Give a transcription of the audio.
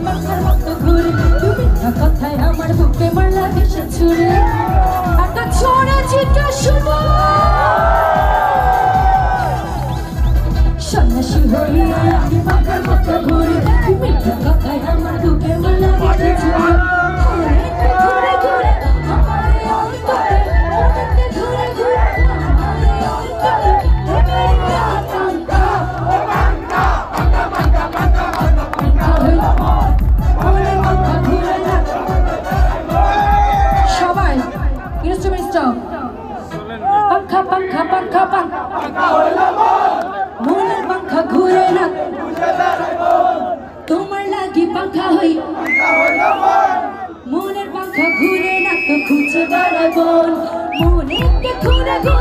পাখার মতো ঘুরে তুমি না কথায় আমার বুকে মারলা ভেসে ছুড়ে একটা ছোড়া চিটা শুনো সন্ন্যাসী হইয়া আমি পাখার মতো ঘুরে তুমি না কথায় আমার বুকে মারলা ভেসে ছুড়ে ঘুরে ঘুরে আমারে অন্তরে ঘুরে ঘুরে আমারে অন্তরে সবাই ইনস্ট্রুমেন্ট স্টপ পাখা পাখা পাখা পাখা মনের পাখা ঘুরে না তোমার লাগি পাখা হই মনের পাখা ঘুরে না তো খুঁজে বেড়াবো মনে ঘুরে ঘুরে